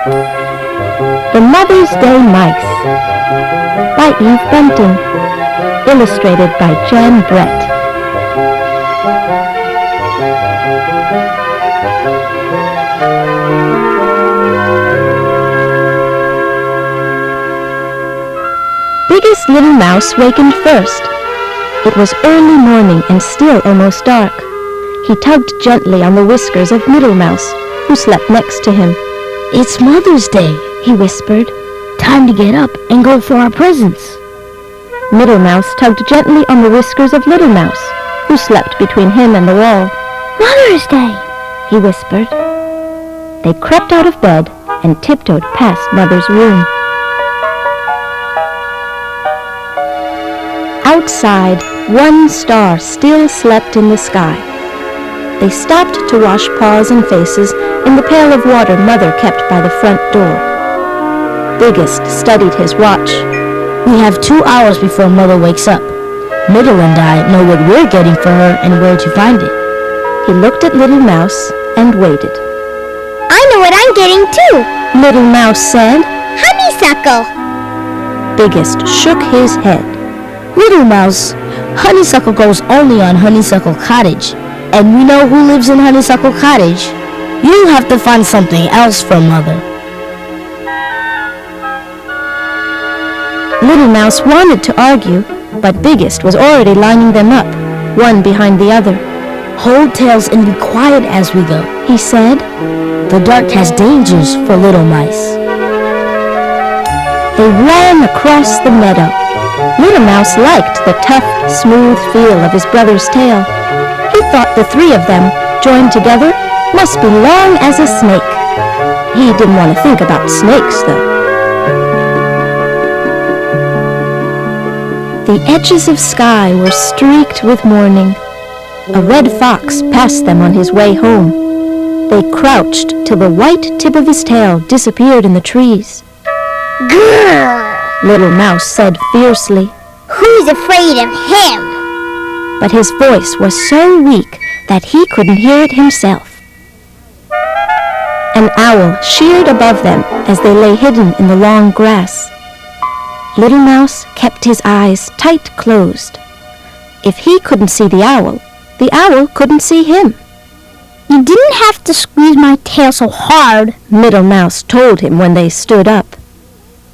The Mother's Day Mice by Eve Bunting, illustrated by Jan Brett. Biggest Little Mouse wakened first. It was early morning and still almost dark. He tugged gently on the whiskers of Middle Mouse, who slept next to him. "It's Mother's Day," he whispered. "Time to get up and go for our presents." Middle Mouse tugged gently on the whiskers of Little Mouse, who slept between him and the wall. "Mother's Day," he whispered. They crept out of bed and tiptoed past Mother's room. Outside, one star still slept in the sky. They stopped to wash paws and faces in the pail of water Mother kept by the front door. Biggest studied his watch. "We have 2 hours before Mother wakes up. Middle and I know what we're getting for her and where to find it." He looked at Little Mouse and waited. "I know what I'm getting too," Little Mouse said. "Honeysuckle." Biggest shook his head. "Little Mouse, honeysuckle grows only on Honeysuckle Cottage, and we know who lives in Honeysuckle Cottage. You'll have to find something else for Mother." Little Mouse wanted to argue, but Biggest was already lining them up, one behind the other. "Hold tails and be quiet as we go," he said. "The dark has dangers for little mice." They ran across the meadow. Little Mouse liked the tough, smooth feel of his brother's tail. He thought the three of them, joined together, must be long as a snake. He didn't want to think about snakes, though. The edges of sky were streaked with morning. A red fox passed them on his way home. They crouched till the white tip of his tail disappeared in the trees. "Grrr!" Little Mouse said fiercely. "Who's afraid of him?" But his voice was so weak that he couldn't hear it himself. An owl sheared above them as they lay hidden in the long grass. Little Mouse kept his eyes tight closed. If he couldn't see the owl couldn't see him. "You didn't have to squeeze my tail so hard," Middle Mouse told him when they stood up.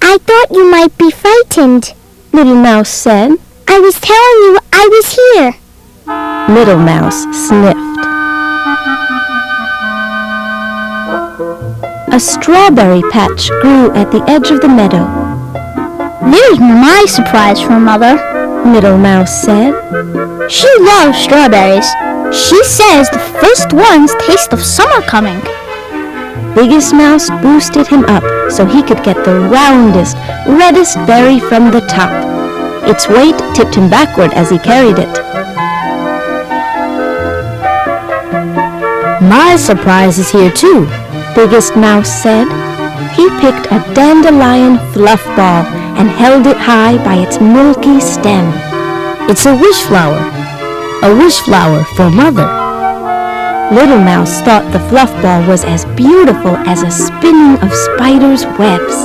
"I thought you might be frightened," Little Mouse said. "I was telling you I was here." Middle Mouse sniffed. A strawberry patch grew at the edge of the meadow. "There's my surprise for Mother," Middle Mouse said. "She loves strawberries. She says the first ones taste of summer coming." Biggest Mouse boosted him up so he could get the roundest, reddest berry from the top. Its weight tipped him backward as he carried it. "My surprise is here too," Biggest Mouse said. He picked a dandelion fluff ball and held it high by its milky stem. "It's a wish flower for Mother." Little Mouse thought the fluff ball was as beautiful as a spinning of spiders' webs.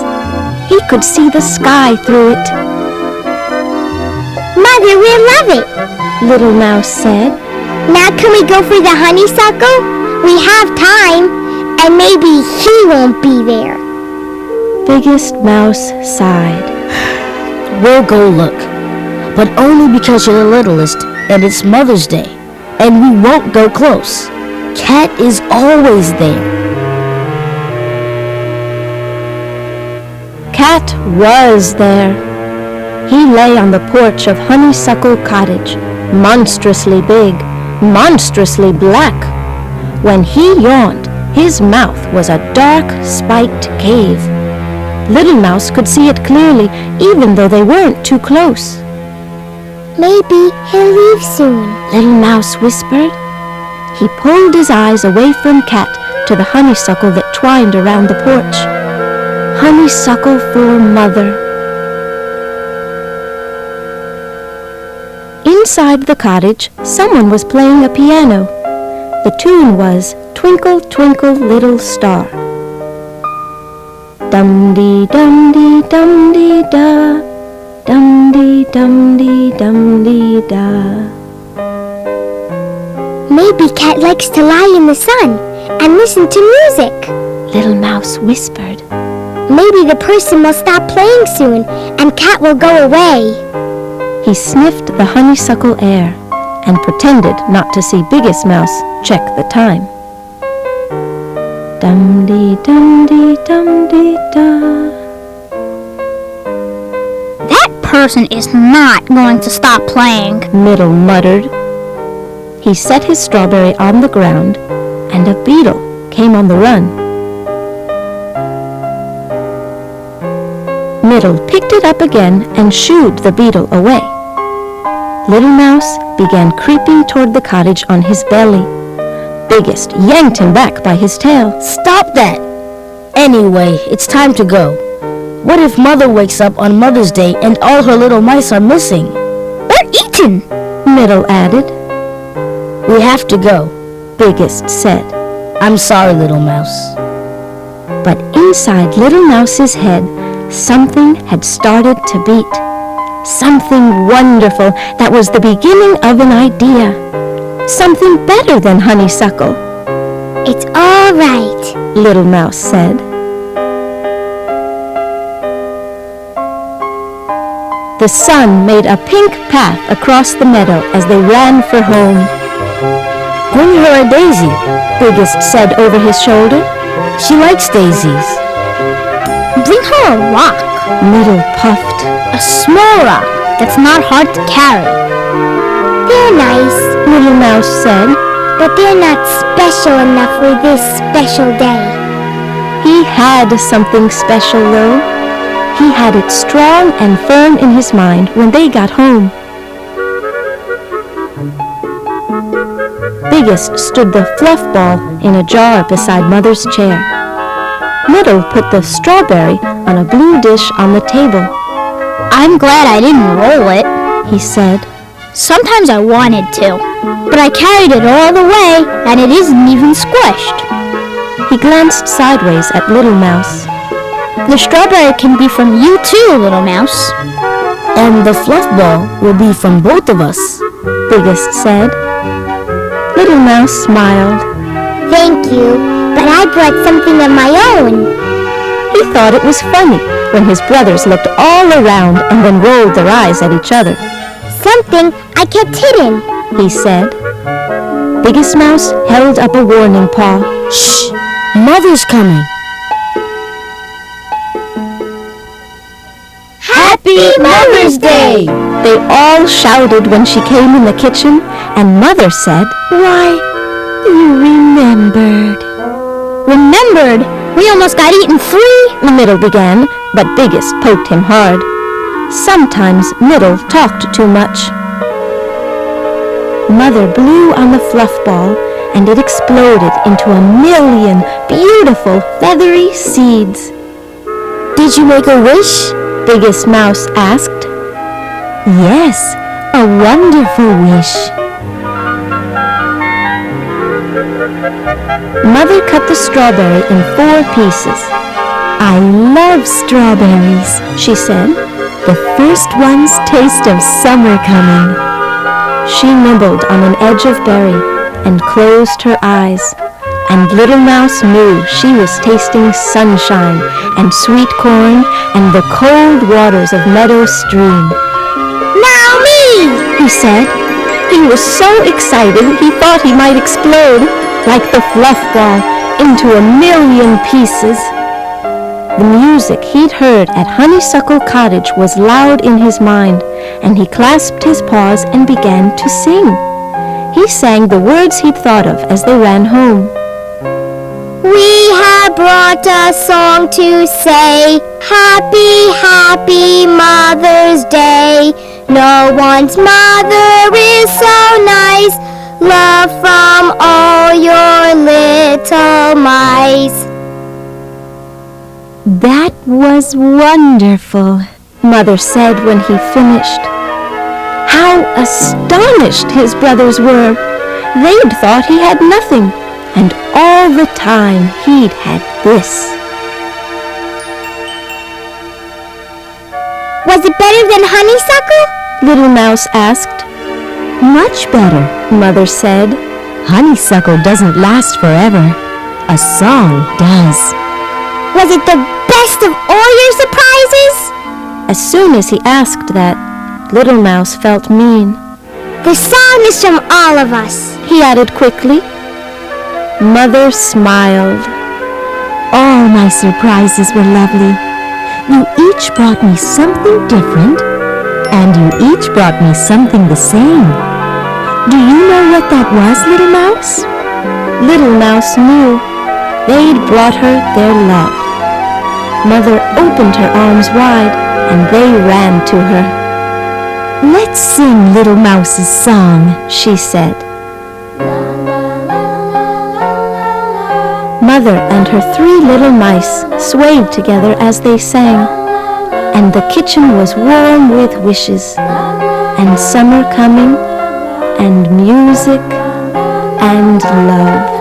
He could see the sky through it. "Mother, we'll love it," Little Mouse said. "Now can we go for the honeysuckle? We have time, and maybe he won't be there." Biggest Mouse sighed. "We'll go look, but only because you're the littlest and it's Mother's Day, and we won't go close. Cat is always there." Cat was there. He lay on the porch of Honeysuckle Cottage, monstrously big, monstrously black. When he yawned, his mouth was a dark, spiked cave. Little Mouse could see it clearly, even though they weren't too close. "Maybe he'll leave soon," Little Mouse whispered. He pulled his eyes away from Cat to the honeysuckle that twined around the porch. Honeysuckle for Mother. Inside the cottage, someone was playing a piano. The tune was "Twinkle, Twinkle, Little Star." Dum-dee-dum-dee-dum-dee-da, dum-dee-dum-dee-dum-dee-da. Maybe Cat likes to lie in the sun and listen to music, Little Mouse whispered. Maybe the person will stop playing soon and Cat will go away. He sniffed the honeysuckle air and pretended not to see Biggest Mouse check the time. Dum-dee-dum-dee-dum-dee-da. That person is not going to stop playing. Middle muttered. He set his strawberry on the ground, and a beetle came on the run. Middle picked it up again and shooed the beetle away. Little Mouse began creeping toward the cottage on his belly. Biggest yanked him back by his tail. Stop that! Anyway, it's time to go. What if Mother wakes up on Mother's Day and all her little mice are missing? They're eaten. Middle added. We have to go, Biggest said. I'm sorry, Little Mouse. But inside Little Mouse's head, something had started to beat. Something wonderful that was the beginning of an idea. Something better than honeysuckle. It's all right. Little Mouse said. The sun made a pink path across the meadow as they ran for home. Bring her a daisy, Biggest said over his shoulder. she likes daisies. Bring her a rock. Middle puffed. A small rock that's not hard to carry. They're nice, Little Mouse said. but they're not special enough for this special day. He had something special, though. He had it strong and firm in his mind when they got home. Biggest stood the fluff ball in a jar beside Mother's chair. Middle put the strawberry on a blue dish on the table. I'm glad I didn't roll it. He said. Sometimes I wanted to, but I carried it all the way and it isn't even squished. He glanced sideways at Little Mouse. The strawberry can be from you too, Little Mouse. And the fluff ball will be from both of us, Biggest said. Little Mouse smiled. Thank you, but I brought something of my own. He thought it was funny when his brothers looked all around and then rolled their eyes at each other. Something I kept hidden. He said. Biggest Mouse held up a warning paw. Shh! Mother's coming. Happy Mother's Day! They all shouted when she came in the kitchen, and Mother said, "Why, you remembered." Remembered? We almost got eaten free. Middle began, but Biggest poked him hard. Sometimes Middle talked too much. Mother blew on the fluff ball, and it exploded into a million beautiful feathery seeds. Did you make a wish? Biggest Mouse asked. Yes, a wonderful wish. Mother cut the strawberry in 4 pieces. I love strawberries, she said. The first ones taste of summer coming. She nibbled on an edge of berry and closed her eyes, and Little Mouse knew she was tasting sunshine and sweet corn and the cold waters of Meadow Stream. Now me! He said. He was so excited he thought he might explode, like the fluff ball, into a million pieces. The music he'd heard at Honeysuckle Cottage was loud in his mind, and he clasped his paws and began to sing. He sang the words he'd thought of as they ran home. We have brought a song to say, Happy, happy Mother's Day. No one's mother is so nice. Love from all your little mice. That was wonderful, Mother said when he finished. How astonished his brothers were! They'd thought he had nothing, and all the time he'd had this. Was it better than honeysuckle? Little Mouse asked. Much better, Mother said. Honeysuckle doesn't last forever. A song does. Was it the best of all your surprises? As soon as he asked that, Little Mouse felt mean. The song is from all of us, He added quickly. Mother smiled. All my surprises were lovely. You each brought me something different, and you each brought me something the same. Do you know what that was, Little Mouse? Little Mouse knew. They'd brought her their love. Mother opened her arms wide, and they ran to her. Let's sing Little Mouse's song, She said. Mother and her 3 little mice swayed together as they sang, and the kitchen was warm with wishes, and summer coming, and music, and love.